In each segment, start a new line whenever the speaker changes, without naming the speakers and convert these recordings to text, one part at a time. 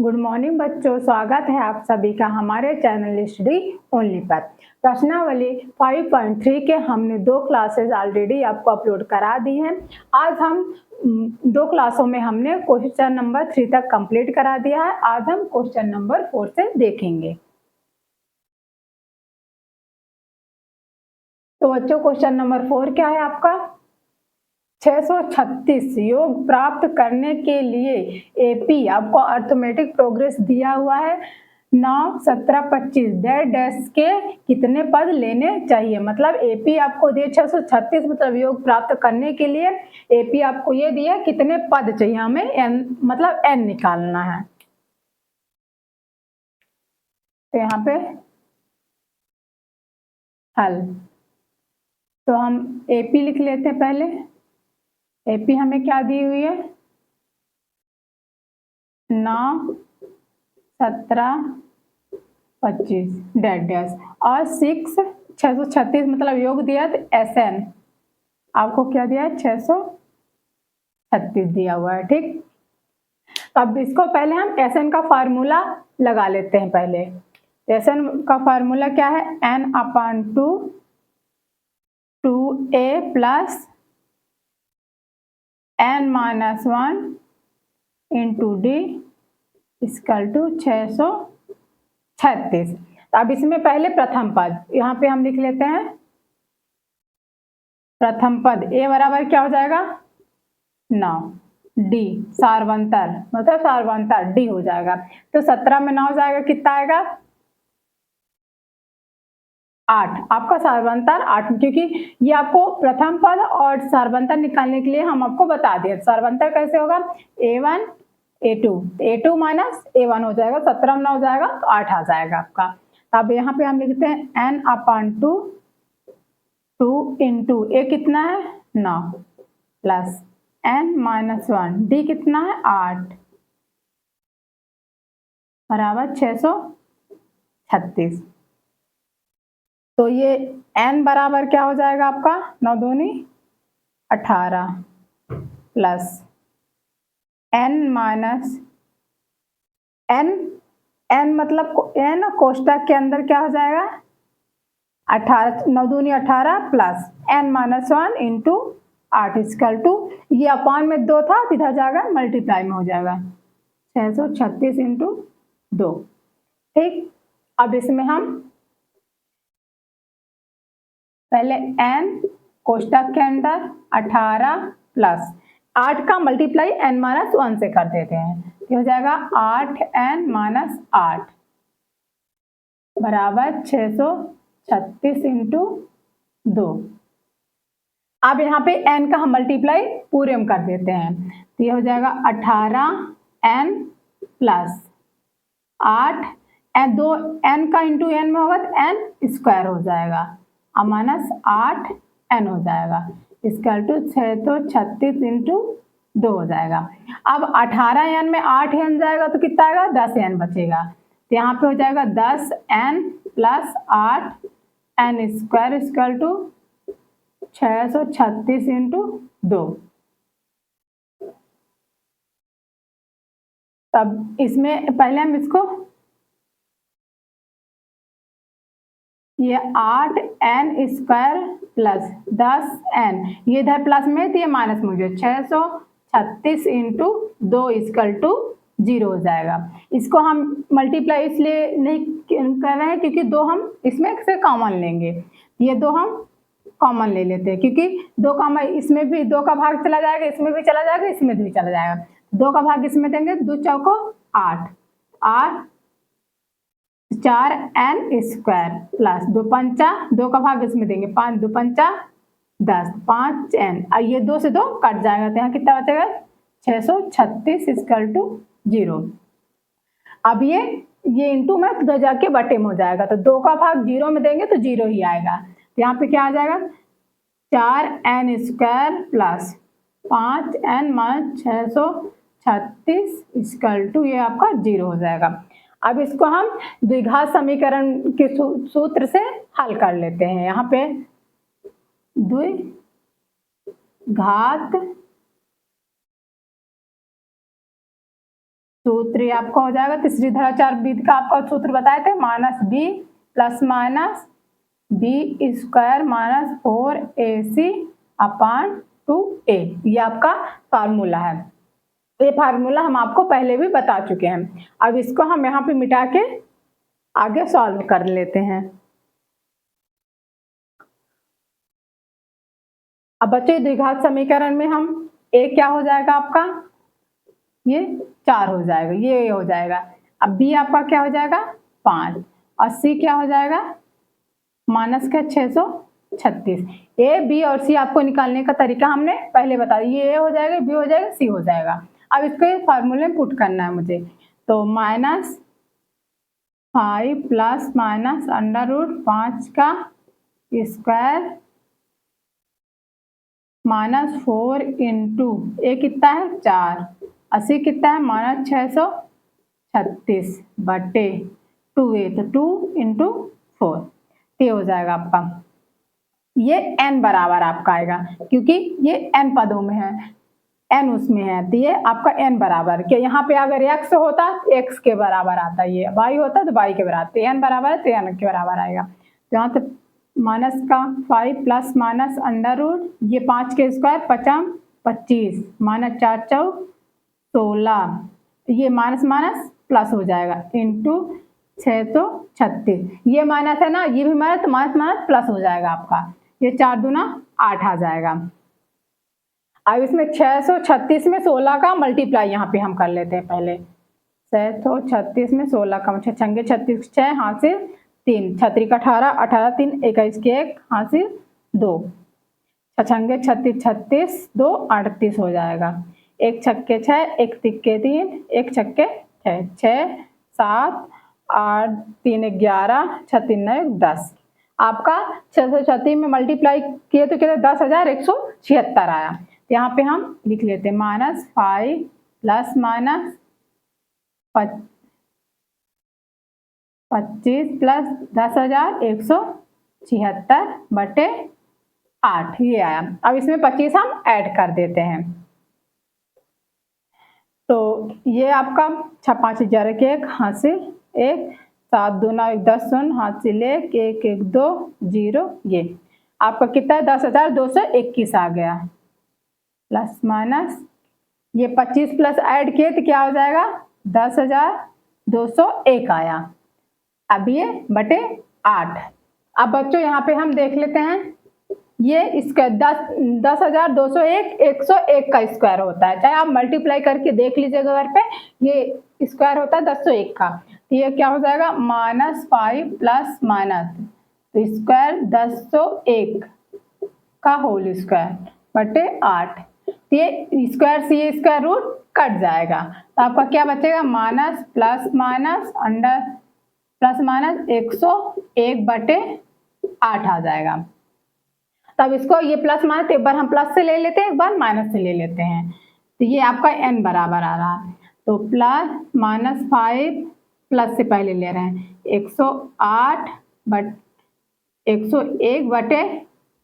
Good morning बच्चों, स्वागत है आप सभी का हमारे चैनल स्टडी ओनली पर। प्रश्नावली 5.3 के हमने 2 क्लासेस ऑलरेडी आपको अपलोड करा दी हैं। आज हम 2 क्लासों में हमने क्वेश्चन नंबर 3 तक कंप्लीट करा दिया है। आज हम क्वेश्चन नंबर 4 से देखेंगे। तो बच्चों, क्वेश्चन नंबर 4 क्या है आपका? 636 योग प्राप्त करने के लिए एपी आपको अर्थमेटिक प्रोग्रेस दिया हुआ है 9, 17, 25 डैश के कितने पद लेने चाहिए। मतलब एपी आपको दिए 636, मतलब योग प्राप्त करने के लिए एपी आपको ये दिया कितने पद चाहिए, हमें एन मतलब एन निकालना है। तो यहाँ पे हल, तो हम एपी लिख लेते हैं। पहले एपी हमें क्या दी हुई है? 9, 17, 25 डैश और 636 मतलब योग दिया तो एस एन आपको क्या दिया है? 636 दिया हुआ है। ठीक, तो अब इसको पहले हम एस एन का फार्मूला लगा लेते हैं। पहले एस एन का फार्मूला क्या है? N upon 2a plus n minus 1 into D equal to 636। तो अब इसमें पहले प्रथम पद यहाँ पे हम लिख लेते हैं। प्रथम पद a बराबर क्या हो जाएगा? 9, डी सार्वंतर मतलब सार्वंतर डी हो जाएगा। तो 17 में 9 हो जाएगा, कितना आएगा? 8। आपका सार्वंतर 8, क्योंकि ये आपको प्रथम पद और सार्वंतर निकालने के लिए हम आपको बता दिए। सार्वंतर कैसे होगा? a1 a2 माइनस a1 हो जाएगा। 17 में 9 हो जाएगा तो 8 आ जाएगा आपका। अब यहाँ पे हम लिखते हैं n अपॉन 2 इंटू ए कितना है? 9 प्लस n माइनस 1 डी कितना है? 8 बराबर 636। तो ये n बराबर क्या हो जाएगा आपका? 9 दूनी 18 प्लस n माइनस n मतलब n कोष्टक के अंदर क्या हो जाएगा? 18, 9 दूनी 18 plus n minus 1 into 8 equal to, ये अपान में 2 था, इधर जाएगा मल्टीप्लाई में हो जाएगा 636 इंटू 2। ठीक, अब इसमें हम पहले n कोष्टक के अंदर 18 प्लस 8 का मल्टीप्लाई n माइनस 1 से कर देते हैं। ये हो जाएगा 8n माइनस 8 बराबर 636 इंटू 2। अब यहाँ पे n का हम मल्टीप्लाई पूरे में कर देते हैं। तो ये हो जाएगा 18n प्लस 8 n, 2 n का इंटू n में होगा तो n स्क्वायर हो जाएगा और माइनस 8n हो जाएगा इक्वल टू 636 इंटू 2 हो जाएगा। अब 18n में 8n जाएगा तो कितना आएगा? 10n बचेगा। तो यहाँ पे हो जाएगा 10n plus 8n square equal to 636 into 2। तब इसमें पहले हम इसको ये 8n स्क्वायर प्लस 10n, ये इधर प्लस में तो ये माइनस में हो जाएगा 636 इंटू 2 इक्वल टू 0 हो जाएगा। इसको हम मल्टीप्लाई इसलिए नहीं कर रहे हैं क्योंकि 2 हम इसमें से कॉमन लेंगे। ये 2 हम कॉमन ले लेते हैं क्योंकि 2 का इसमें भी 2 का भाग चला जाएगा, इसमें भी चला जाएगा, इसमें भी चला जाएगा। 2 का भाग इसमें देंगे, 2 चौको 8 4n स्क्वायर प्लस 2 पंचा, 2 का भाग इसमें देंगे 5, 2 पंचा 10, 5n, ये 2 से 2 कट जाएगा तो यहाँ कितना बचेगा? 636 इक्वल टू 0। अब ये इंटू में 2 जाके बटे में हो जाएगा, तो 2 का भाग 0 में देंगे तो 0 ही आएगा। तो यहाँ पे क्या आ जाएगा? 4n square plus 5n minus 636 equal to ये आपका 0 हो जाएगा। अब इसको हम द्विघात समीकरण के सूत्र से हल कर लेते हैं। यहाँ पे द्विघात सूत्र ये आपका हो जाएगा, तीसरी धराचार विधि का आपका सूत्र बताए थे, minus B plus minus B square minus 4ac upon 2a, ये आपका फार्मूला है। ये फार्मूला हम आपको पहले भी बता चुके हैं। अब इसको हम यहाँ पे मिटा के आगे सॉल्व कर लेते हैं। अब बच्चों द्विघात समीकरण में हम a क्या हो जाएगा आपका, ये 4 हो जाएगा, ये हो जाएगा। अब b आपका क्या हो जाएगा 5 और c क्या हो जाएगा माइनस का 636। ए बी और सी आपको निकालने का तरीका हमने पहले बता दिया, ये ए हो जाएगा, बी हो जाएगा, सी हो जाएगा। अब इसको फार्मूले में पुट करना है मुझे, तो -5 प्लस माइनस √5 का स्क्वायर -4 इंटू ए कितना है 4, 80 कितना है -636 बटे 2a, तो 2 इंटू 4 ये हो जाएगा आपका। ये n बराबर आपका आएगा, क्योंकि ये n पदों में है, n उसमें है, तो ये आपका n बराबर के, यहाँ पे अगर x होता तो x के बराबर आता, ये y होता तो y के बराबर, तो n बराबर है तो n के बराबर आएगा। तो यहाँ तो माइनस का 5 प्लस माइनस √ ये 5 के स्क्वायर 5 25 माइनस 4 4 16, ये माइनस माइनस प्लस हो जाएगा इंटू 636, ये माइनस है ना, ये भी माइनस, तो माइनस माइनस प्लस हो जाएगा आपका, ये 4 दूना 8 आ जाएगा। अब इसमें 636 में 16 का मल्टीप्लाई यहाँ पे हम कर लेते हैं पहले। 636 में 16 का 6 छंगे 36, 6 हासिल 3, 6 का 18, 18 3 21 के 1 हासिल 2, 6 छंगे 36 36 2 38 हो जाएगा। 1 छक्के 6, 1 तिक्के 3, 1 छक्के 6, 6 7 8 3 11, 6 3 9 10। आपका 636 में मल्टीप्लाई किए तो कितना 10,176 आया। यहाँ पे हम लिख लेते हैं -5 प्लस माइनस 25 प्लस 10,176 बटे 8, ये आया। अब इसमें 25 हम ऐड कर देते हैं, तो ये आपका 6 5 11 के 1 हासिल 1, 7 2 9 1 10 शून्य हासिल 1 1 1 2 0, ये आपका कितना है 10,221 आ गया। प्लस माइनस ये 25 प्लस ऐड किए तो क्या हो जाएगा 10,201 आया। अब ये बटे 8। अब बच्चों यहाँ पे हम देख लेते हैं, ये इसका 10,201 101 का स्क्वायर होता है, चाहे आप मल्टीप्लाई करके देख लीजिएगा घर पे, ये स्क्वायर होता है 1001 का, तो ये क्या हो जाएगा -5 प्लस माइनस तो स्क्वायर 1001 का होल स्क्वायर बटे 8, ये स्क्वायर से ये स्क्वायर रूट कट जाएगा, तो आपका क्या बचेगा minus plus minus under plus minus 101 बटे 8 आ जाएगा। तब इसको ये प्लस माइनस एक बार हम प्लस से ले लेते हैं, एक बार माइनस से ले लेते हैं, तो ये आपका n बराबर आ रहा है, तो प्लस -5 प्लस से पहले ले रहे हैं 101 बटे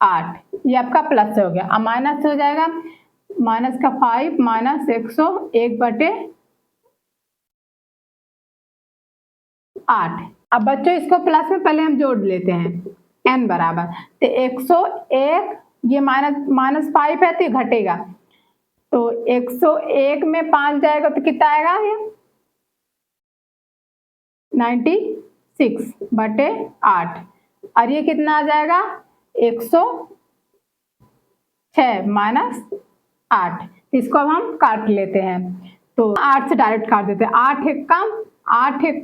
8, ये आपका प्लस से हो गया। अब माइनस हो जाएगा माइनस का 5 माइनस 101 बटे 8। अब बच्चों इसको प्लस में पहले हम जोड़ लेते हैं, n बराबर तो 101, ये माइनस 5 है तो ये घटेगा, तो 101 में 5 जाएगा तो कितना आएगा ये 96 बटे 8, और ये कितना आ जाएगा 106 माइनस 8, इसको अब हम काट लेते हैं, तो 8 से डायरेक्ट काट देते हैं, 8 एक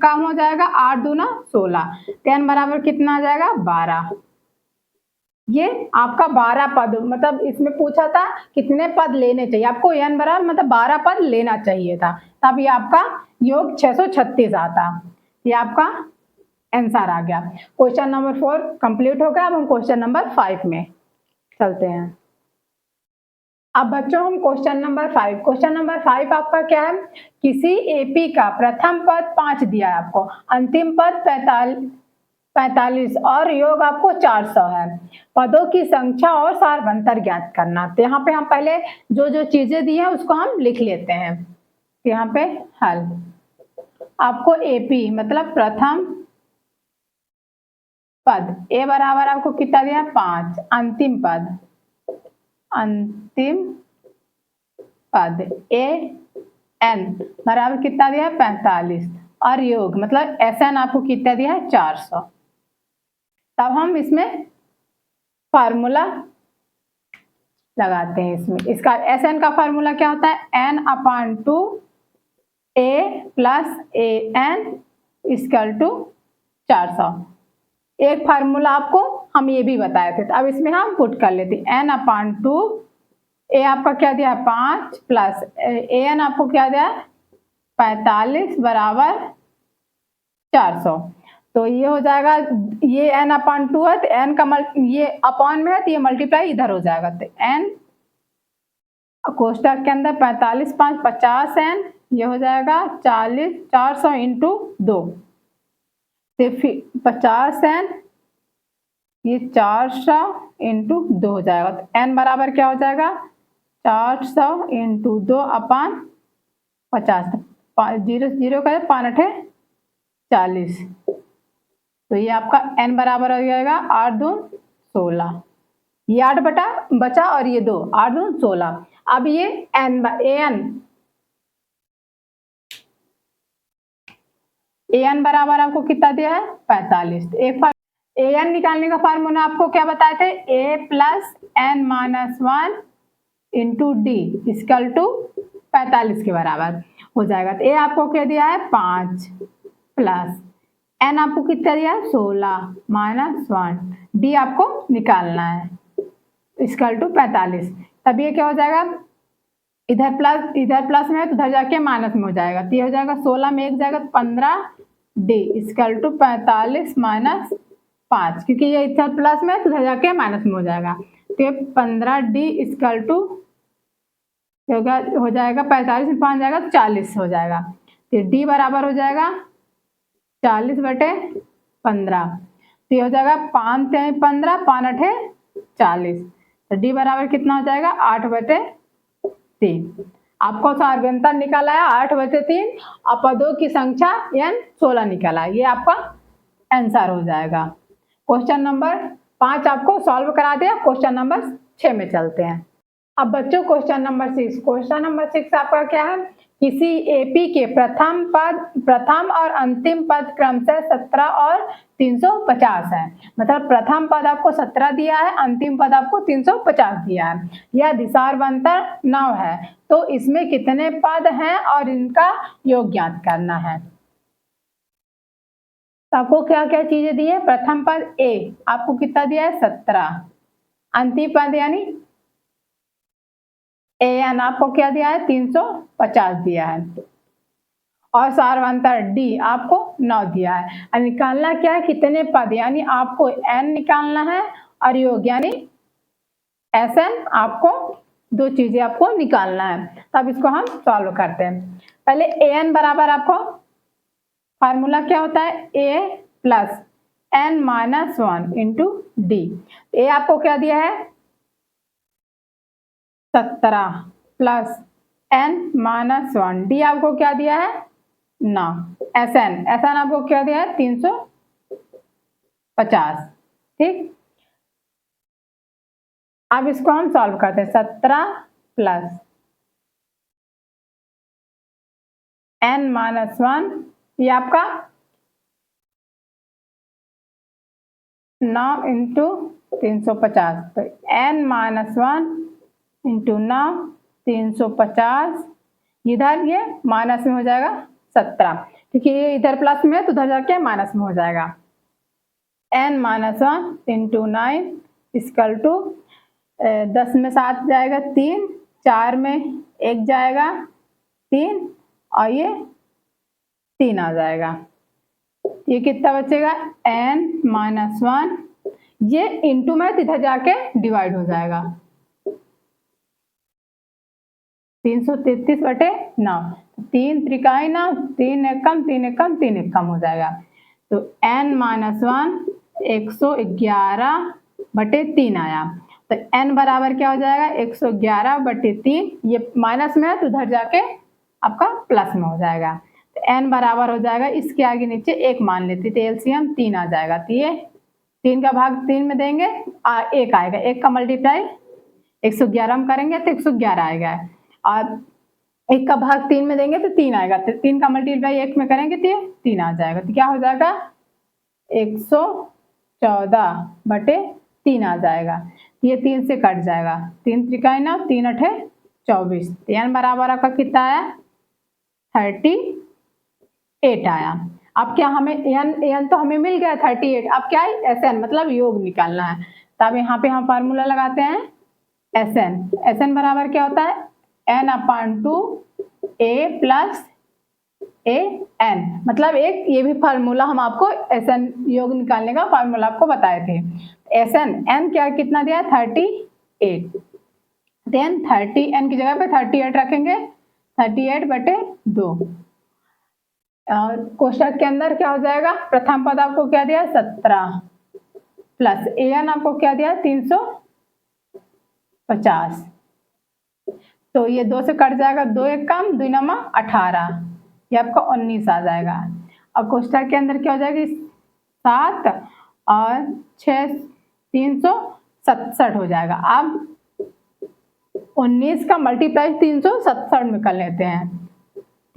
कम हो जाएगा, 8 दूना 16, 10 बराबर कितना आ जाएगा 12। ये आपका 12 पद, मतलब इसमें पूछा था कितने पद लेने चाहिए आपको, n बराबर मतलब 12 पद लेना चाहिए था, तब ये आपका योग 636 आता, ये आपका आंसर आ गया। क्वेश्चन नंबर 4 कंप्लीट हो गया। अब हम क्वेश्चन नंबर 5 में चलते हैं। अब बच्चों हम क्वेश्चन नंबर 5 आपका क्या है, किसी एपी का प्रथम पद 5 दिया है आपको, अंतिम पद 45 और योग आपको 400 है, पदों की संख्या और सारवंतर ज्ञात करना। तो यहाँ पे हम पहले जो जो चीजें दी हैं उसको हम लिख लेते हैं। यहाँ पे हल। आपको एपी मतलब प्रथम पद ए बराबर आपको कितना दिया 5, अंतिम पद ए एन बराबर कितना दिया है 45 और योग मतलब एस एन आपको कितना दिया है 400। तब हम इसमें फार्मूला लगाते हैं। इसमें इसका एस एन का फार्मूला क्या होता है n/2 a plus A N equal to 400। एक फार्मूला आपको हम ये भी बताए थे, तो अब इसमें हम पुट कर लेते हैं n/2 ए आपका क्या दिया है 5 प्लस ए एन आपको क्या दिया है 45 बराबर 400। तो ये हो जाएगा, ये n/2 है तो n का ये अपॉन में है तो ये मल्टीप्लाई इधर हो जाएगा, तो n कोष्टक के अंदर 45 5 50 n ये हो जाएगा 40 400 इंटू 2 तो 50 n ये 400 इंटू 2 हो जाएगा, तो n बराबर क्या हो जाएगा 400 इंटू 2 अपान 50 0 0 का 5 8 40। तो ये आपका n बराबर हो जाएगा 8 2 16, ये 8 बटा बचा और ये 2 8 2 16। अब ये an बराबर आपको कितना दिया है 45। एक an निकालने का फार्मूला आपको क्या बताए थे a plus n minus 1 into D equal to 45 के बराबर हो जाएगा। तो a आपको क्या दिया है 5 प्लस n आपको कितना दिया है 16 माइनस 1 डी आपको निकालना है इक्वल टू 45। तब ये क्या हो जाएगा इधर प्लस में है तो उधर जाके माइनस में हो जाएगा, तो ये हो जाएगा 16 में एक जाएगा 15 डी इक्वल टू 45 माइनस 5, क्योंकि ये इधर प्लस में है तो उधर जाके माइनस में हो जाएगा, तो 15 डी इक्वल टू हो जाएगा 45 में 5 जाएगा तो 40 हो जाएगा, तो डी बराबर हो जाएगा 40 बटे 15, तो ये हो जाएगा 5 3 15 5 8 40, तो डी बराबर कितना हो जाएगा 8 बटे 3। आपको सार्वभौमिकता निकाला है 8 बटे 3 और पदों की संख्या n 16 निकाला है, ये आपका आंसर हो जाएगा। क्वेश्चन नंबर 5 आपको सॉल्व करा दिया। क्वेश्चन नंबर 6 में चलते हैं। अब बच्चों क्वेश्चन नंबर 6, क्वेश्चन नंबर 6 आपका क्या है किसी एपी के प्रथम और अंतिम पद क्रमशः 17 और 350 है। मतलब प्रथम पद आपको 17 दिया है, अंतिम पद आपको 350 दिया है। यह दिशारवंतर 9 है, तो इसमें कितने पद हैं और इनका योग ज्ञात करना है। तो आपको क्या क्या चीजें दी है, प्रथम पद ए आपको कितना दिया है 17, अंतिम पद यानी एन आपको क्या दिया है 350 दिया है और सार्वभौमिकता डी आपको 9 दिया है। निकालना क्या है कितने पद, यानी आपको n निकालना है और योग यानी Sn आपको दो चीजें आपको निकालना है। तब इसको हम सॉल्व करते हैं। पहले an बराबर आपको फार्मूला क्या होता है a plus n minus 1 into D. ए आपको क्या दिया है 17 प्लस n माइनस 1, डी आपको क्या दिया है 9, एन आपको क्या दिया है 350। ठीक, अब इसको हम सॉल्व करते हैं। 17 प्लस n माइनस 1 ये आपका 9 इंटू 350, तो n माइनस 1 इंटू 9 350, इधर ये माइनस में हो जाएगा 17, क्योंकि ये इधर प्लस में है तो उधर जाके माइनस में हो जाएगा। n minus 1 into 9 equal to 10 में 7 जाएगा 3, 4 में 1 जाएगा 3 और ये 3 आ जाएगा। ये कितना बचेगा n माइनस 1, ये इंटू में इधर जाके डिवाइड हो जाएगा 333 बटे 9, 3 त्रिकाई 9, 3 एकम 3 एकम 3 एकम हो जाएगा। तो n माइनस 1 111 बटे 3 आया, तो n बराबर क्या हो जाएगा 111 बटे 3, ये माइनस में है तो उधर जाके आपका प्लस में हो जाएगा। तो n बराबर हो जाएगा, इसके आगे नीचे 1 मान लेते तो एलसीएम 3 आ जाएगा। तो ये 3 का भाग 3 में देंगे 1 आएगा, 1 का मल्टीप्लाई 111 में करेंगे तो 111 आएगा, और 1 का भाग 3 में देंगे तो 3 आएगा, तो 3 का मल्टीप्लाई 1 में करेंगे तो ये 3 आ जाएगा। तो क्या हो जाएगा 114/3 आ जाएगा। ये 3 से कट जाएगा, 3 त्रिका 9, 3 अठे 24। n बराबर आपका कितना आया 38 आया। अब क्या हमें n तो हमें मिल गया 38, अब क्या है Sn मतलब योग निकालना है। तो अब यहाँ पे हम फार्मूला लगाते हैं Sn बराबर क्या होता है n/2 a प्लस an, मतलब एक ये भी फार्मूला हम आपको Sn योग निकालने का फार्मूला आपको बताए थे। Sn n क्या कितना दिया 38, देन 30 n की जगह पे 38 रखेंगे, 38/2 और कोष्टक के अंदर क्या हो जाएगा, प्रथम पद आपको क्या दिया 17 प्लस an आपको क्या दिया 350, तो ये 2 से कट जाएगा, 2 1 कम 2 9 18, ये आपका 19 आ जाएगा। अब कोष्टक के अंदर क्या हो जाएगी 7 और 6 367 हो जाएगा। अब 19 का मल्टीप्लाई 367 में कर लेते हैं,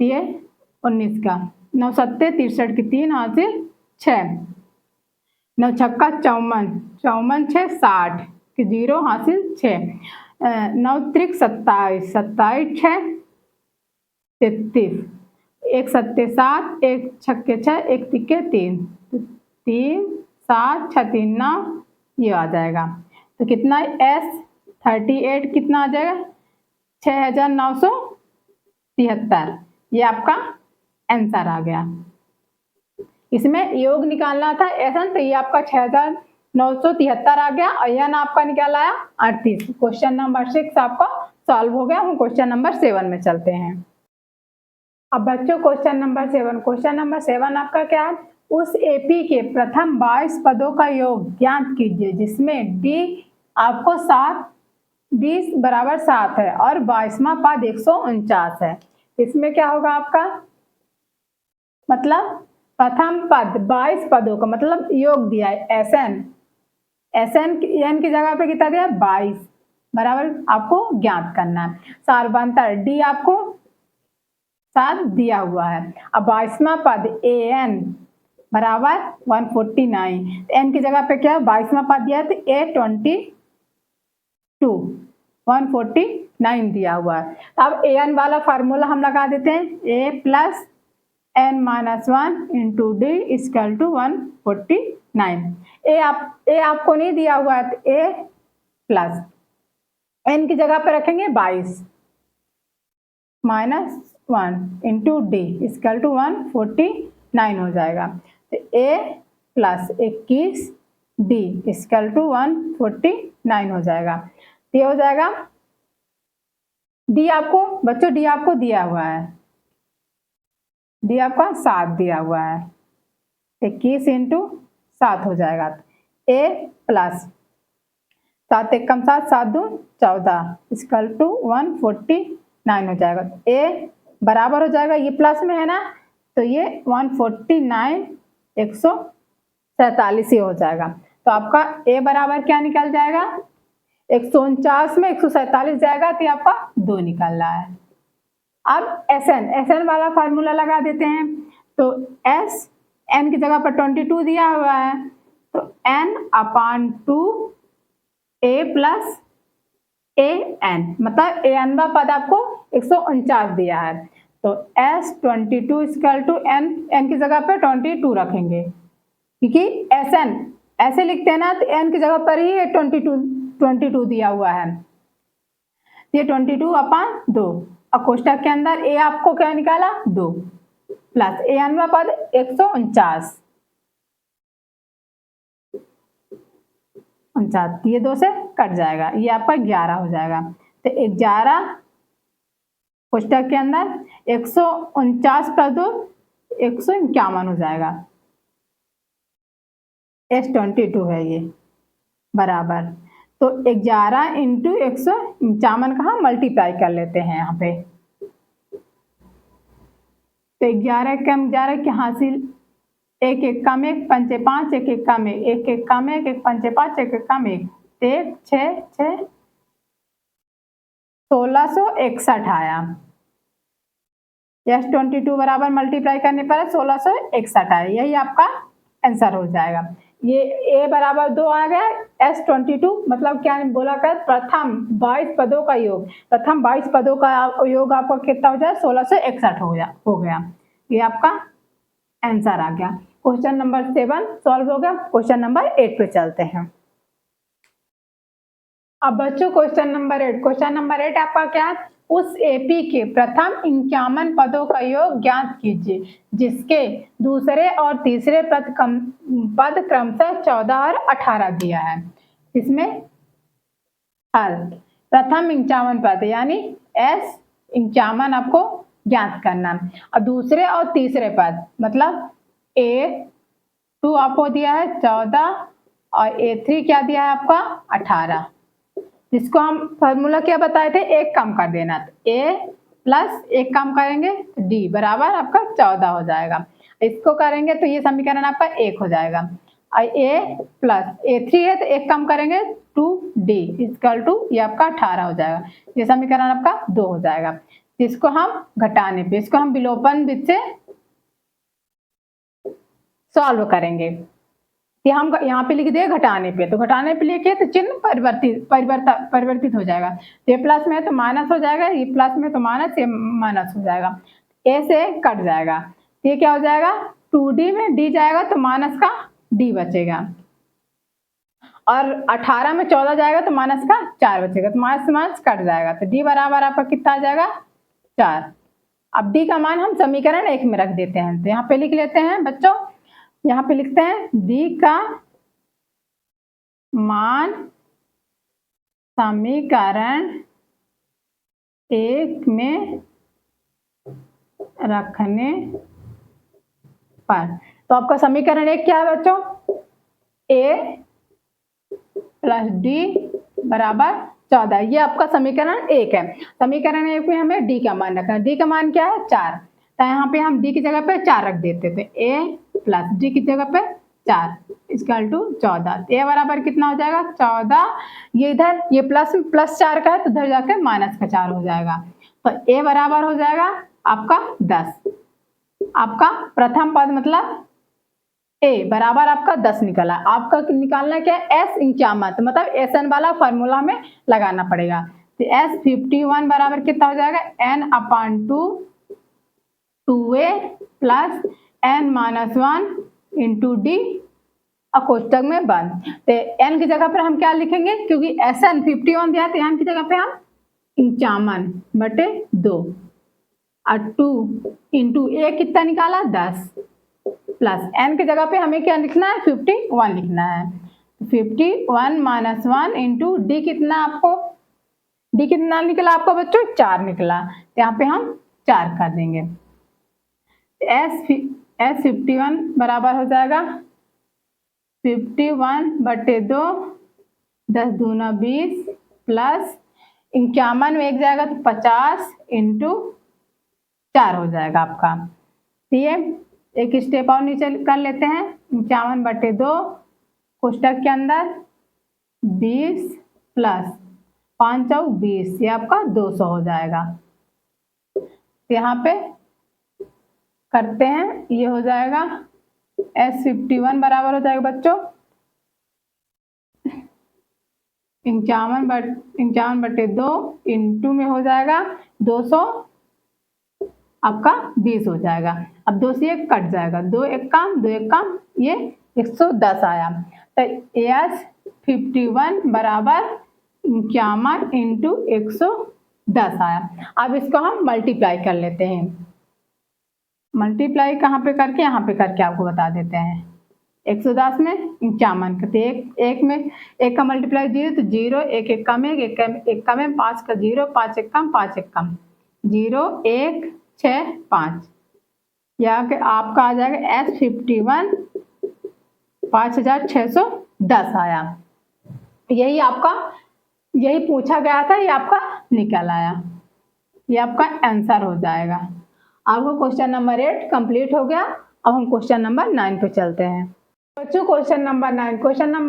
ये 19 का 9 7 63 की 3 हासिल 6, 9 छक्का 54, 54 6 60 की 0 हासिल 6, 9 त्रिक 27, 27 6 33, 1 7 7, 1 छक्के 6, 1 तिक्के 3, 3 7 6 3 9, ये आ जाएगा। तो कितना S38 कितना आ जाएगा 6973, ये आपका आंसर आ गया। इसमें योग निकालना था Sn, तो ये आपका 6973 आ गया, और n आपका निकाला आया 38। क्वेश्चन नंबर 6 आपका सॉल्व हो गया। हम क्वेश्चन नंबर 7 में चलते हैं। अब बच्चों क्वेश्चन नंबर 7 आपका क्या है, उस एपी के प्रथम 22 पदों का योग ज्ञात कीजिए जिसमें d आपको 20 बराबर 7 है और 22वां पद 149 है। इसमें क्या होगा आपका, मतलब प्रथम पद 22 पदों का मतलब योग दिया है Sn n की जगह पे कितना दिया 22 बराबर आपको ज्ञात करना है। सार्वंतर d आपको 7 दिया हुआ है। अब 22वां पद an बराबर 149, n की जगह पे क्या है 22वां पद दिया है तो A22 149 दिया हुआ है। अब an वाला फार्मूला हम लगा देते हैं, a plus n-1 into D equal to 149। a आपको नहीं दिया हुआ है तो a प्लस n की जगह पे रखेंगे 22 -1 इंटू डी इक्वल टू 149 हो जाएगा। तो a plus 21 D equal to 149 हो जाएगा। ये हो जाएगा डी आपको बच्चों डी आपको दिया हुआ है, डी आपका 7 दिया हुआ है, 21 इंटू 7 हो जाएगा। a प्लस 7 1 कम 7 7 2 14 इक्वल टू 149 हो जाएगा। a बराबर हो जाएगा, ये प्लस में है ना तो ये 149 147 ही हो जाएगा। तो आपका a बराबर क्या निकल जाएगा 149 में 147 जाएगा तो आपका 2 निकल रहा है। अब Sn वाला फार्मूला लगा देते हैं, तो S n की जगह पर 22 दिया हुआ है तो n/2 a प्लस an मतलब an पद आपको 149 दिया है तो S22 इक्वल टू n की जगह पर 22 रखेंगे, क्योंकि Sn ऐसे लिखते हैं ना तो n की जगह पर ही 22 दिया हुआ है, ये 22/2 और कोष्टक के अंदर a आपको क्या निकाला 2 प्लस an पद 149 ये 2 से कट जाएगा, ये आपका 11 हो जाएगा। तो 11 कोष्टक के अंदर 149 प्लस 2 151 हो जाएगा। S22 है ये बराबर, तो 11 इंटू 151 का हम मल्टीप्लाई कर लेते हैं यहाँ पे, तो 11 कम 11 के हासिल, एक एक कम एक, पंचे 5, एक एक कम एक, एक एक कम एक, एक पंचे 5, एक एक कम एक, 6 6 1661 आया। S22 बराबर मल्टीप्लाई करने पर 1661 आया, यही आपका आंसर हो जाएगा। ये A बराबर 2 आ गया, S22 मतलब क्या बोला कर, प्रथम 22 पदों का योग, प्रथम 22 पदों का योग आपका कितना हो जाए, 1661 हो गया। ये आपका आंसर आ गया। क्वेश्चन नंबर 7 सॉल्व हो गया। क्वेश्चन नंबर 8 पे चलते हैं। अब बच्चों क्वेश्चन नंबर 8, क्वेश्चन नंबर 8 आपका क्या है, उस एपी के प्रथम 51 पदों का योग ज्ञात कीजिए जिसके दूसरे और तीसरे पद क्रमशः 14 और 18 दिया है। इसमें हल प्रथम 51 पद यानी S51 आपको ज्ञात करना, और दूसरे और तीसरे पद मतलब A2 आपको दिया है 14 और A3 क्या दिया है आपका 18, जिसको हम फॉर्मूला क्या बताए थे, एक कम कर देना, तो A प्लस एक कम करेंगे तो D बराबर आपका 14 हो जाएगा। इसको करेंगे तो ये समीकरण आपका 1 हो जाएगा, और A प्लस A3 है तो एक कम करेंगे 2D इक्वल टू ये आपका 18 हो जाएगा। ये समीकरण आपका 2 हो जाएगा। इसको हम घटाने पे, इसको हम विलोपन विधि से सॉल्व करेंगे। कि हम यहाँ पे लिख दिए घटाने पे, तो घटाने पे लिखे तो चिन्ह परिवर्तित हो जाएगा। ये प्लस में तो माइनस हो जाएगा, ये प्लस में तो माइनस, ये माइनस हो जाएगा, ए से कट जाएगा, ये क्या हो जाएगा 2D में D जाएगा तो माइनस का D बचेगा, और 18 में 14 जाएगा तो माइनस का 4 बचेगा, तो माइनस से माइनस कट जाएगा, तो D बराबर आपका कितना आ जाएगा 4। अब D का मान हम समीकरण 1 में रख देते हैं, तो यहाँ पे लिख लेते हैं बच्चों, यहाँ पे लिखते हैं D का मान समीकरण 1 में रखने पर, तो आपका समीकरण 1 क्या है बच्चों, A प्लस D बराबर 14, ये आपका समीकरण 1 है। समीकरण 1 में हमें D का मान रखना है, D का मान क्या है 4, तो यहाँ पे हम D की जगह पे 4 रख देते थे, A प्लस D की जगह पे 4 इक्वल टू 14, A बराबर कितना हो जाएगा 14, ये इधर ये प्लस 4 का है तो इधर जाके माइनस का 4 हो जाएगा, तो A बराबर हो जाएगा आपका 10। आपका प्रथम पद मतलब A बराबर आपका 10 निकला, आपका निकालना क्या है S51, तो मतलब SN वाला फॉर्मूला में लगाना पड़ेगा, तो S51 बराबर कितना हो जाएगा N/2 2A plus N-1 into D कोष्टक में बंद, तो N की जगह पर हम क्या लिखेंगे, क्योंकि SN 51 दिया तो N की जगह पे हम 51/2 और 2 इंटू A कितना निकाला 10 प्लस N की जगह पे हमें क्या लिखना है 51 लिखना है, 51 माइनस 1 इंटू D कितना आपको, D कितना निकला आपको बच्चों 4 निकला, तो यहाँ पे हम 4 कर देंगे, S51 बराबर हो जाएगा 51/2 10 दूना 20 प्लस 51 में एक जाएगा तो 50 इंटू 4 हो जाएगा आपका। ये एक स्टेप और नीचे कर लेते हैं, 51/2 कोष्टक के अंदर 20 प्लस 5 और 20, ये आपका 200 हो जाएगा। यहाँ पे करते हैं, ये हो जाएगा S51 बराबर हो जाएगा बच्चों 51/2 इंटू में हो जाएगा 200 आपका 20 हो जाएगा। अब 2 से 1 कट जाएगा, 2 1 कम 2 1 कम, ये 110 आया, तो S51 बराबर 51 इंटू 110 आया। अब इसको हम मल्टीप्लाई कर लेते हैं, मल्टीप्लाई कहाँ पे करके, यहाँ पे करके आपको बता देते हैं, 110 में 51 करते, एक में एक का मल्टीप्लाई 0 तो 0, 1 1 कम 1 1 कम है, 5 का 0 5 1 कम 5 1 कम 0 1 6 5, यहाँ के आपका आ जाएगा S51 5610 आया। यही आपका, यही पूछा गया था, ये आपका निकल आया, ये आपका आंसर हो जाएगा। आपका क्वेश्चन नंबर 8 कंप्लीट हो गया। अब हम क्वेश्चन नंबर 9 पे चलते हैं। बच्चों क्वेश्चन नंबर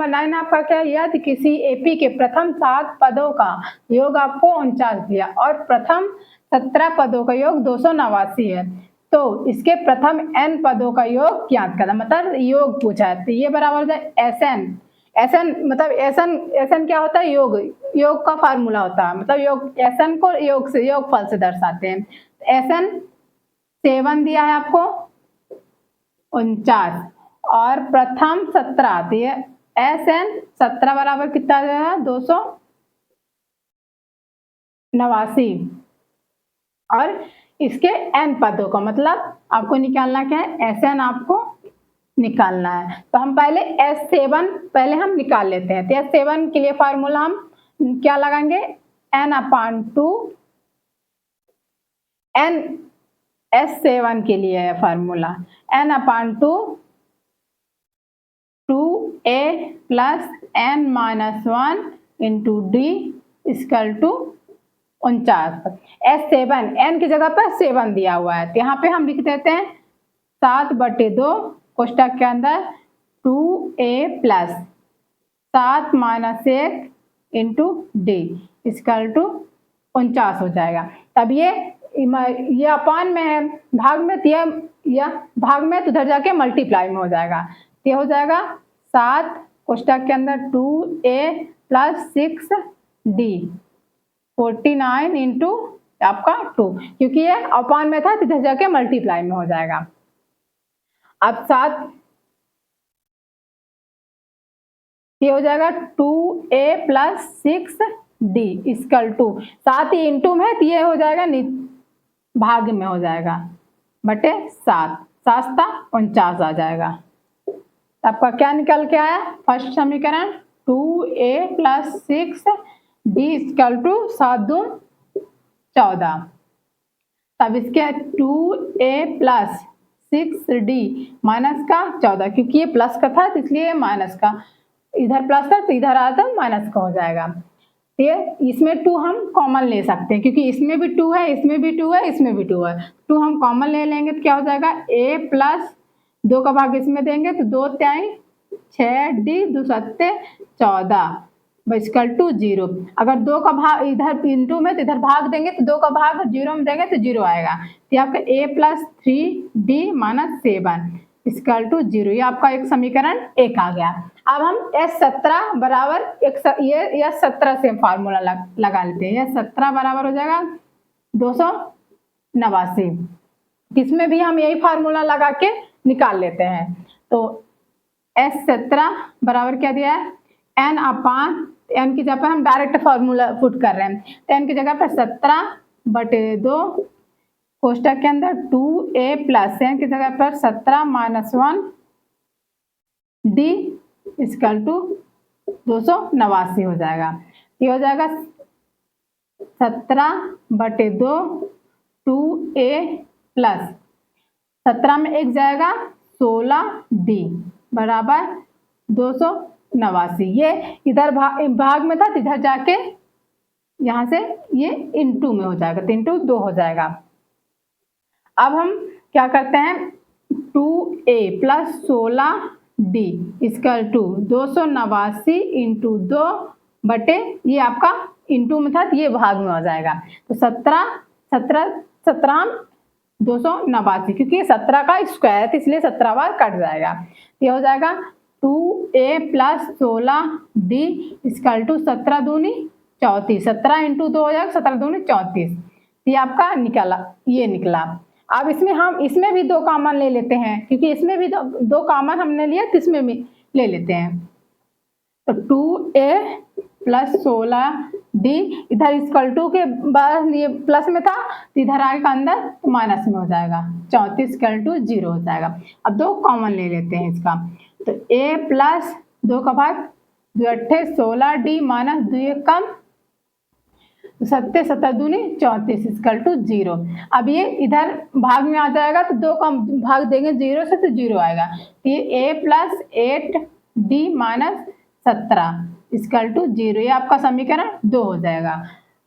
9 आपका क्या है? यदि किसी एपी के प्रथम 7 पदों का योग आपको 49 दिया और प्रथम 17 पदों का योग 289 है, तो इसके प्रथम n पदों का योग ज्ञात करना। मतलब योग पूछा है, तो ये बराबर हो जाए SN। SN मतलब SN क्या होता है? योग का फार्मूला होता है। मतलब योग SN को योगफल से दर्शाते हैं। SN 7 दिया है आपको 49 और प्रथम 17, तो ये SN 17 बराबर कितना जाएगा? 289 और इसके n पदों का मतलब आपको निकालना क्या है? SN आपको निकालना है। तो हम पहले S7 पहले हम निकाल लेते हैं। तो S7 के लिए फार्मूला हम क्या लगाएंगे? n/2 n S7 के लिए है formula n/2 2a plus n-1 into D equal to 49। S7 n की जगह पर 7 दिया हुआ है, तो यहाँ पे हम लिख देते हैं 7/2 कोष्टक के अंदर 2a plus 7-1 into D equal to 49 हो जाएगा। तब ये अपान में है, भाग में, यह भाग में, तो उधर जाके मल्टीप्लाई में हो जाएगा। ये हो जाएगा 7 कोष्टक के अंदर 2a प्लस 6d 49 इंटू आपका 2, क्योंकि ये अपान में था तो इधर जाके मल्टीप्लाई में हो जाएगा। अब 7 ये हो जाएगा 2a plus 6d equal to 7 ही इंटू में, तो ये हो जाएगा भाग में हो जाएगा बटे 7, 7 49 आ जाएगा। आपका क्या निकल के आया? फर्स्ट समीकरण 2a plus 6d equal to 7×2 14। तब इसके 2a प्लस 6d माइनस का 14, क्योंकि ये प्लस का था तो इसलिए माइनस का, इधर प्लस था तो इधर आया तो माइनस का हो जाएगा। ये इसमें 2 हम कॉमन ले सकते हैं, क्योंकि इसमें भी 2 है, इसमें भी 2 है, इसमें भी 2 है। 2 हम कॉमन ले लेंगे तो क्या हो जाएगा? a प्लस 2 का भाग इसमें देंगे तो 2 त्याई 6d 2 सत्ते 14 इक्वल टू 0। अगर 2 का भाग इधर इंटू में तो इधर भाग देंगे तो 2 का भाग 0 में देंगे तो 0 आएगा। तो आपका a plus 3d minus 7 equal to 0। ये आपका एक समीकरण 1 आ गया। अब हम S17 बराबर ये 17 से फार्मूला लगा लेते हैं। ये 17 बराबर हो जाएगा 289। इसमें भी हम यही फार्मूला लगा के निकाल लेते हैं। तो S17 बराबर क्या दिया है? n की जगह पर हम डायरेक्ट फार्मूला पुट कर रहे हैं, तो n की जगह पर 17/2 कोष्टक के अंदर 2a प्लस n की जगह पर 17-1 d इक्वल टू 289 हो जाएगा। ये हो जाएगा 17/2 2a प्लस 17 में 1 जाएगा 16d बराबर 289। ये इधर भाग में था तो इधर जाके यहाँ से ये इंटू में हो जाएगा, तो इंटू 2 हो जाएगा। अब हम क्या करते हैं? 2a plus 16d equal to 289 into 2 बटे ये आपका इंटू में था तो ये भाग में हो जाएगा। तो 289, क्योंकि 17 का स्क्वायर है इसलिए 17 बार कट जाएगा। ये हो जाएगा 2a plus 16d equal to 17 दूनी 34, 17 इंटू 2 हो जाएगा 17 दूनी 34। ये आपका निकला। अब इसमें भी 2 कॉमन ले लेते हैं, क्योंकि इसमें भी 2 कॉमन हमने लिया तो इसमें भी ले लेते हैं। तो 2a प्लस 16d इधर इक्वल टू के बाद ये प्लस में था तो इधर आएगा अंदर तो माइनस में हो जाएगा, 34 इक्वल टू 0 हो जाएगा। अब 2 कॉमन ले लेते हैं इसका, तो a प्लस 2 का भाग 2 अट्ठे 16d माइनस 2 कम 7 दूनी 34 इक्वल टू 0। अब ये इधर भाग में आ जाएगा तो 2 का भाग देंगे 0 से तो 0 आएगा। तो ये a plus 8d minus 17 equal to 0। ये आपका समीकरण 2 हो जाएगा।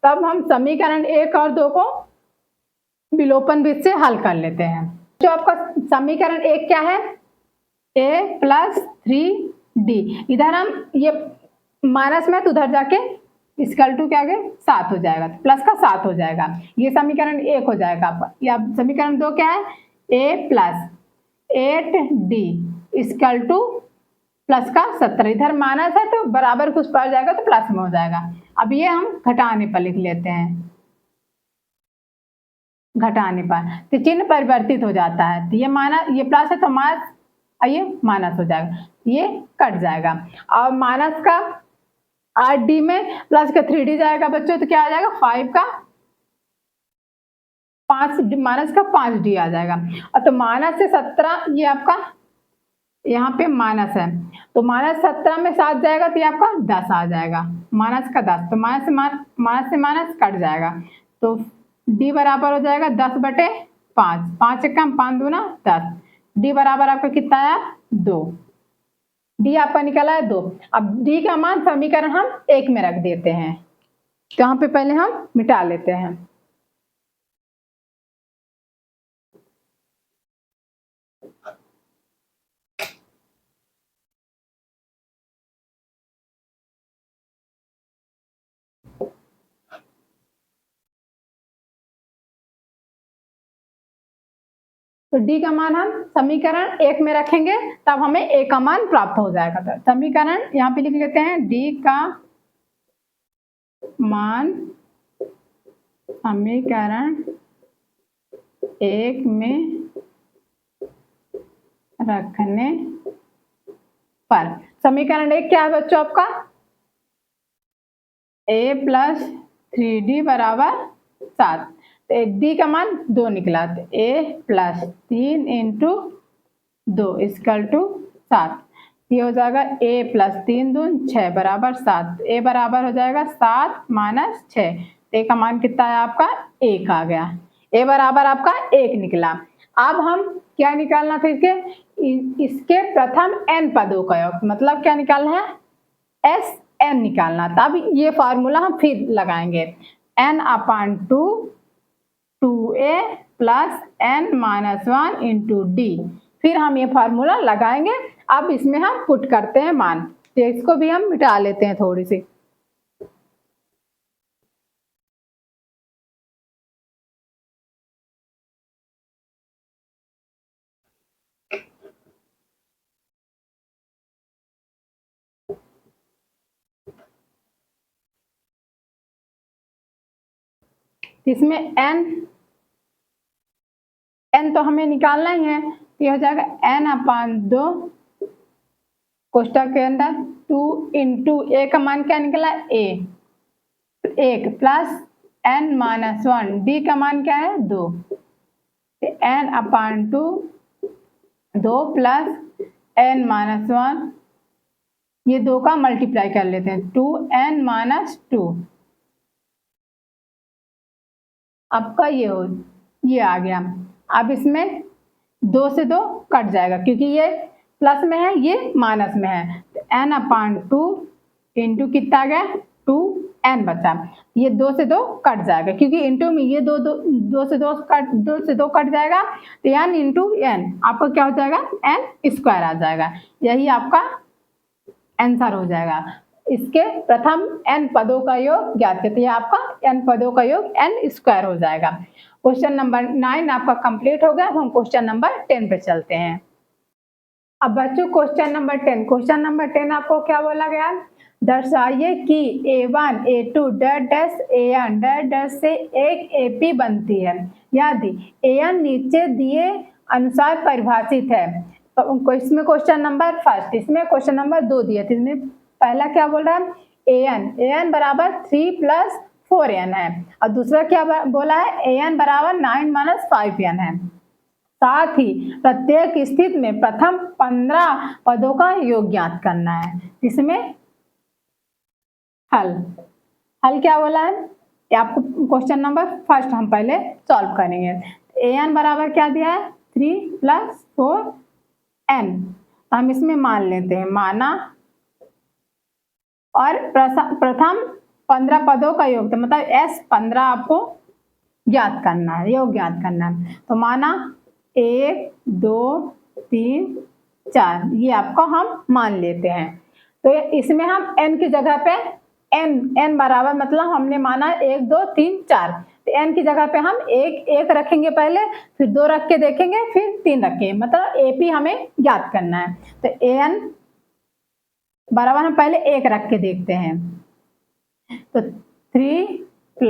तब हम समीकरण 1 और 2 को विलोपन विधि से हल कर लेते हैं। जो आपका समीकरण एक क्या है, a प्लस 3d, इधर हम ये माइनस में तो उधर जाके इक्वल टू क्या गए 7 हो जाएगा, तो प्लस का 7 हो जाएगा, ये समीकरण एक हो जाएगा आपका। या समीकरण दो क्या है, a plus 8d equal two plus का 17, इधर माइनस है तो बराबर कुछ पड़ जाएगा तो प्लस में हो जाएगा। अब ये हम घटाने पर लिख लेते हैं, घटाने पर तो चिन्ह परिवर्तित हो जाता है, तो ये माइनस, ये प्लस है तो माइनस, ये माइनस हो जाएगा, ये कट जाएगा। और माइनस का 8d में प्लस का 3d जाएगा बच्चों, तो क्या आ जाएगा 5 का 5 माइनस का 5d आ जाएगा। और तो माइनस से 17, ये आपका यहाँ पे माइनस है तो माइनस 17 में 7 जाएगा तो ये आपका 10 आ जाएगा, माइनस का 10, तो माइनस से माइनस कट जाएगा, तो d बराबर हो जाएगा 10/5, 5 कम 5 दूना 10, d बराबर आपका कितना आया 2, d आपका निकला है 2। अब d का मान समीकरण हम एक में रख देते हैं, तो यहाँ पे पहले हम मिटा लेते हैं। तो d का मान हम समीकरण एक में रखेंगे तब हमें a का मान प्राप्त हो जाएगा। तो समीकरण यहाँ पे लिख लेते हैं, d का मान समीकरण एक में रखने पर, समीकरण एक क्या है बच्चों आपका, a प्लस 3d बराबर 7, तो d का मान 2 निकला, तो a plus 3 into 2 equal to 7, ये हो जाएगा a प्लस 3 दून 6 बराबर 7, a बराबर हो जाएगा 7 माइनस 6, a का मान कितना है आपका 1 आ गया, a बराबर आपका 1 निकला। अब हम क्या निकालना था इसके प्रथम n पदों का योग, मतलब क्या निकालना है एस एन निकालना था। अब ये फार्मूला हम फिर लगाएंगे, n/2 2a plus n minus 1 into D, फिर हम ये फार्मूला लगाएंगे। अब इसमें हम पुट करते हैं मान, तो इसको भी हम मिटा लेते हैं थोड़ी सी। इसमें n तो हमें निकालना ही है, ये हो जाएगा n/2 कोष्टक के अंदर 2 इंटू a का मान क्या निकला a 1 plus n minus 1, d का मान क्या है 2, n/2 2 प्लस n माइनस 1, ये 2 का मल्टीप्लाई कर लेते हैं 2n माइनस 2, आपका ये आ गया। अब इसमें 2 से 2 कट जाएगा क्योंकि ये प्लस में है ये माइनस में है, तो n/2 इंटू कितना आ गया 2n बचा, ये 2 से 2 कट जाएगा क्योंकि इंटू में ये 2 से 2 कट जाएगा, तो n इंटू n आपका क्या हो जाएगा n स्क्वायर आ जाएगा, यही आपका आंसर हो जाएगा। इसके प्रथम n पदों का योग ज्ञात कीजिए, आपका n पदों का योग n स्क्वायर हो जाएगा। क्वेश्चन नंबर 9 आपका कंप्लीट हो गया। अब हम क्वेश्चन नंबर 10 पे चलते हैं। अब बच्चों क्वेश्चन नंबर 10 आपको क्या बोला गया, दर्शाइए कि a1 a2 dash an dash से एक AP बनती है यदि an नीचे दिए अनुसार परिभाषित है। तो इसमें क्वेश्चन नंबर फर्स्ट, इसमें क्वेश्चन नंबर 2 दिए थे, इसमें पहला क्या बोल रहा है an बराबर 3 प्लस 4n है, और दूसरा क्या बोला है an बराबर 9 माइनस 5n है। साथ ही प्रत्येक स्थिति में प्रथम 15 पदों का योग ज्ञात करना है। इसमें हल क्या बोला है, ये आपको क्वेश्चन नंबर फर्स्ट हम पहले सॉल्व करेंगे। an बराबर क्या दिया है 3 प्लस 4n, हम इसमें मान लेते हैं, माना, और प्रथम 15 पदों का योग, तो मतलब S 15 आपको ज्ञात करना है, योग ज्ञात करना है। तो माना 1 2 3 4 ये आपको हम मान लेते हैं। तो इसमें हम n की जगह पे n बराबर मतलब हमने माना 1 2 3 4, तो n की जगह पे हम 1 रखेंगे पहले, फिर 2 रख के देखेंगे, फिर 3 रखेंगे, मतलब AP हमें ज्ञात करना है। तो an बराबर हम पहले 1 रख के देखते हैं, तो 3 +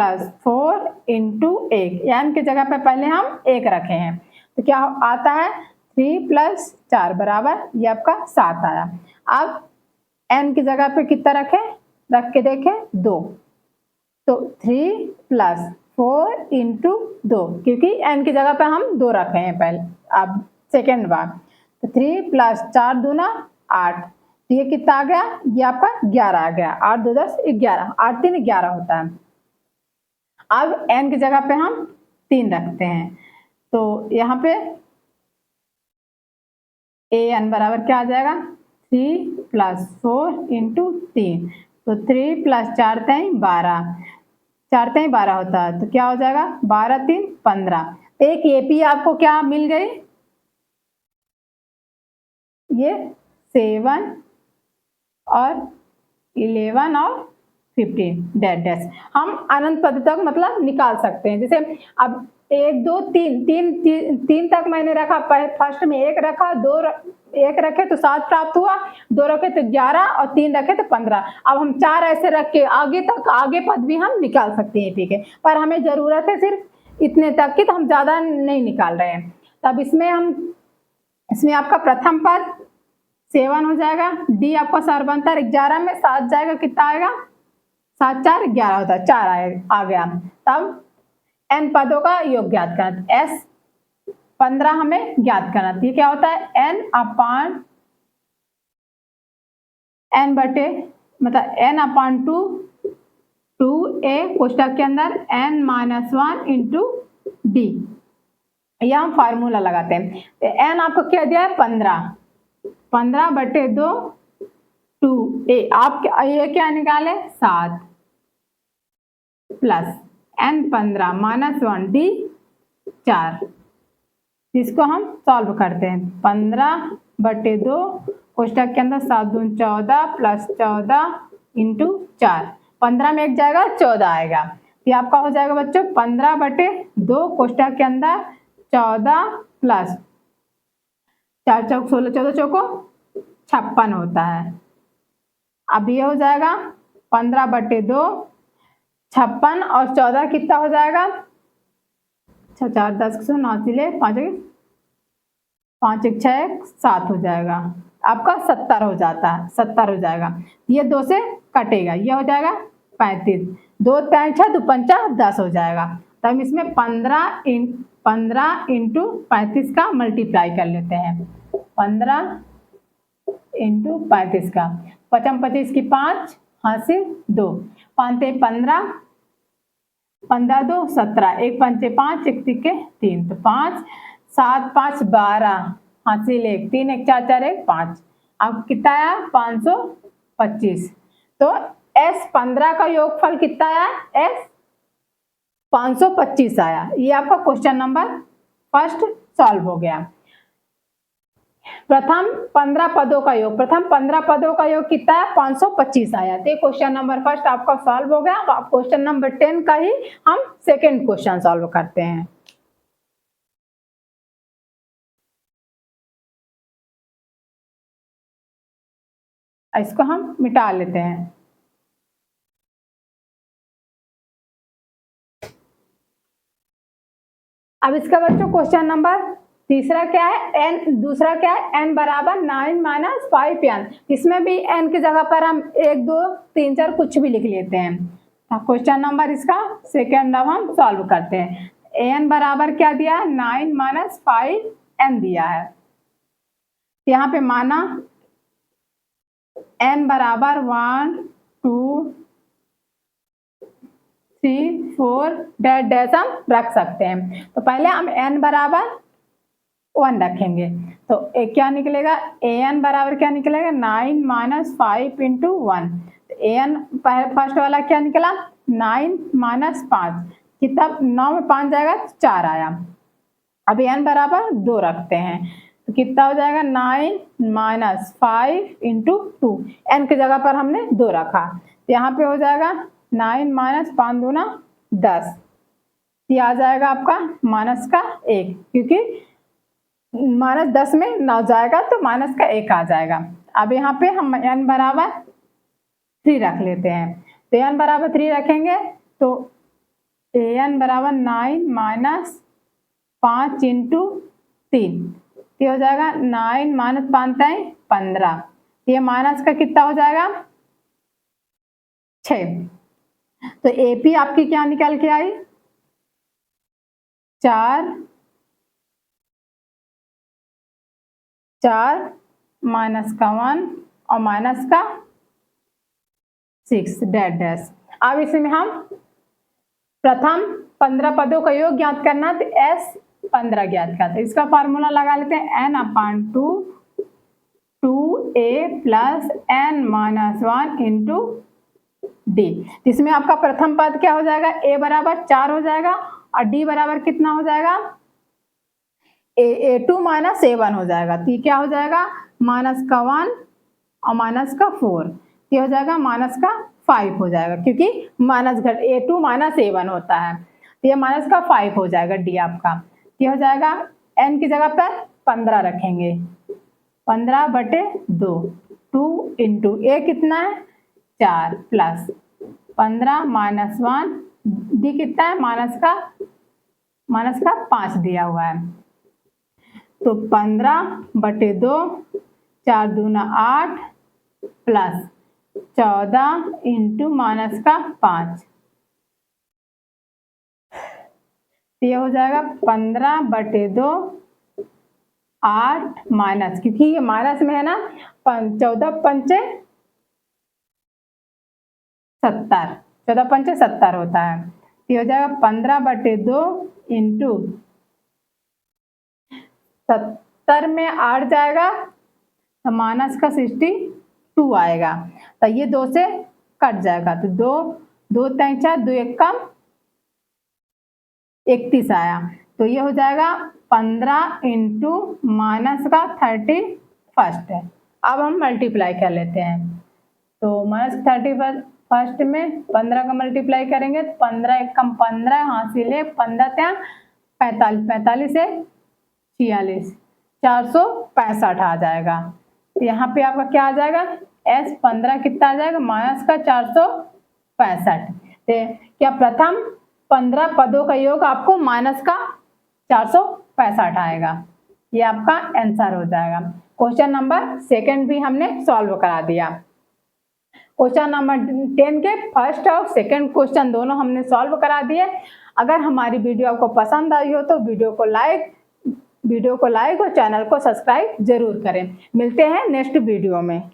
4 × 1, n की जगह पे पहले हम 1 रखे हैं, तो क्या आता है 3 + 4 बराबर ये आपका 7 आया। अब n की जगह पे कितना रखें, रख के देखें 2, तो 3 + 4 × 2, क्योंकि n की जगह पे हम 2 रखे हैं पहले। अब सेकेंड बार, तो 3 + 4 दूना 8, तो ये कितना आ गया, ये आपका 11 आ गया। 8 2 10 11, 8 3 11 होता है। अब n की जगह पे हम 3 रखते हैं, तो यहाँ पे an बराबर क्या आ जाएगा 3 + 4 × 3, तो 3 + 4 3 12, 4 3 12 होता है, तो क्या हो जाएगा 12 3 15। एक AP आपको क्या मिल गई, ये 7 और 11 और 15 डैश हम अनंत पद तक मतलब निकाल सकते हैं। जैसे अब 1 2 3 तक मैंने रखा, फर्स्ट में 1 रखा, 1 रखे तो 7 प्राप्त हुआ, 2 रखे तो 11 और 3 रखे तो 15। अब हम 4 ऐसे रख के आगे पद भी हम निकाल सकते हैं AP के, पर हमें जरूरत है सिर्फ इतने तक की, तो हम ज्यादा नहीं निकाल रहे हैं। तब इसमें आपका प्रथम पद 7 हो जाएगा, D आपका सर बनता है 11 में 7 जाएगा, कितना आएगा 7 4 11 होता है, 4 आ गया। तब n पदों का योग ज्ञात करना, S 15 हमें ज्ञात करना, ये क्या होता है n बटे मतलब n/2 2a कोष्टक के अंदर n - 1 × D, यह हम फार्मूला लगाते हैं। तो n आपको क्या दिया है 15/2 2a, आप ये क्या निकाले 7 प्लस n 15 - 1 D 4, जिसको हम सॉल्व करते हैं। 15/2 कोष्टक के अंदर 7 दूनी 14 + 14 × 4, 15 में 1 जाएगा 14 आएगा, ये आपका हो जाएगा बच्चों 15/2 कोष्टक के अंदर 14 + 4 चौक 16, 14 चौको 56 होता है। अब ये हो जाएगा 15/2 56 और 14 कितना हो जाएगा 4 10 9 5 1 6 7 हो जाएगा, आपका 70 हो जाता है, 70 हो जाएगा। ये 2 से कटेगा, ये हो जाएगा 35, 2 3 6 2 5 10 हो जाएगा। तब इसमें 15 × 35 का मल्टीप्लाई कर लेते हैं, 15 × 35 का 5 25 की 5 हासिल 2, 5 15 15 2 17, 1 5 5 1 3, तो 5 7 5 12 हासिल 1, 3 1 4 4 1 5, अब कितना आया 525। तो S 15 का योगफल कितना आया, S 525 आया। ये आपका क्वेश्चन नंबर फर्स्ट सॉल्व हो गया। प्रथम 15 पदों का योग कितना है 525 आया। तो क्वेश्चन नंबर फर्स्ट आपका सॉल्व हो गया। अब क्वेश्चन नंबर 10 का ही हम सेकंड क्वेश्चन सॉल्व करते हैं। इसको हम मिटा लेते हैं। अब इसका बच्चों क्वेश्चन नंबर तीसरा क्या है, दूसरा क्या है, n बराबर 9 - 5n। इसमें भी n की जगह पर हम 1 2 3 4 कुछ भी लिख लेते हैं। क्वेश्चन नंबर इसका सेकेंड अब हम सॉल्व करते हैं। n बराबर क्या दिया है 9 - 5n दिया है। यहाँ पे माना n बराबर 1 2 3 4 डैश हम रख सकते हैं। तो पहले हम n बराबर 1 रखेंगे, तो क्या निकलेगा, an बराबर क्या निकलेगा 9 - 5 × 1। an फर्स्ट वाला क्या निकला 9 - 5, कितना, 9 में 5 जाएगा 4 आया। अब n बराबर 2 रखते हैं तो कितना हो जाएगा, 9 माइनस 5 इंटू 2, n की जगह पर हमने 2 रखा तो यहाँ पे हो जाएगा 9 माइनस 5 दूना 10, ये आ जाएगा आपका माइनस का 1, क्योंकि माइनस 10 में 9 जाएगा तो माइनस का 1 आ जाएगा। अब यहाँ पे हम n बराबर 3 रख लेते हैं, तो n बराबर 3 रखेंगे तो an बराबर 9 माइनस 5 इंटू 3, ये हो जाएगा 9 माइनस 5 15, ये माइनस का कितना हो जाएगा 6। तो AP आपकी क्या निकल के आई, 4 माइनस का 1 और माइनस का 6 डैश डैश। अब इसमें हम प्रथम 15 पदों का योग ज्ञात करना, तो S 15 ज्ञात करते हैं। इसका फार्मूला लगा लेते हैं, n/2 2a plus n minus 1 into d। इसमें आपका प्रथम पद क्या हो जाएगा, a बराबर 4 हो जाएगा और d बराबर कितना हो जाएगा, a2 माइनस a1 हो जाएगा। तो ये क्या हो जाएगा, माइनस का 1 और माइनस का 4, ये हो जाएगा माइनस का 5 हो जाएगा, क्योंकि माइनस घट a2 माइनस a1 होता है, तो ये माइनस का 5 हो जाएगा d आपका। ये हो जाएगा n की जगह पर 15 रखेंगे, 15/2, 2 इंटू a कितना है 4 प्लस 15 माइनस 1, d कितना है माइनस का 5 दिया हुआ है, तो 15/2, 4 दूना 8 प्लस 14 इंटू माइनस का 5, ये हो जाएगा 15/2 8 माइनस, क्योंकि ये माइनस में है ना, 14 पंचे 70, 14 पंचे 70 होता है, ये हो जाएगा 15/2 इंटू 70 में 8 जाएगा तो माइनस का 62 आएगा, तो ये 2 से कट जाएगा, तो 2 3 4 2 1 कम 31 आया, तो ये हो जाएगा 15 इंटू माइनस का 31 है। अब हम मल्टीप्लाई कर लेते हैं, तो माइनस 31 में 15 का मल्टीप्लाई करेंगे तो 15 1 कम 15 हासिल है, 15 45, 45 से 46, 465 आ जाएगा। तो यहाँ पे आपका क्या आ जाएगा, S 15 कितना आ जाएगा, माइनस का 465। क्या प्रथम 15 पदों का योग आपको माइनस का 465 आएगा, ये आपका आंसर हो जाएगा। क्वेश्चन नंबर 2 भी हमने सॉल्व करा दिया। क्वेश्चन नंबर 10 के फर्स्ट और सेकंड क्वेश्चन दोनों हमने सॉल्व करा दिए। अगर हमारी वीडियो आपको पसंद आई हो तो वीडियो को लाइक और चैनल को सब्सक्राइब जरूर करें। मिलते हैं नेक्स्ट वीडियो में।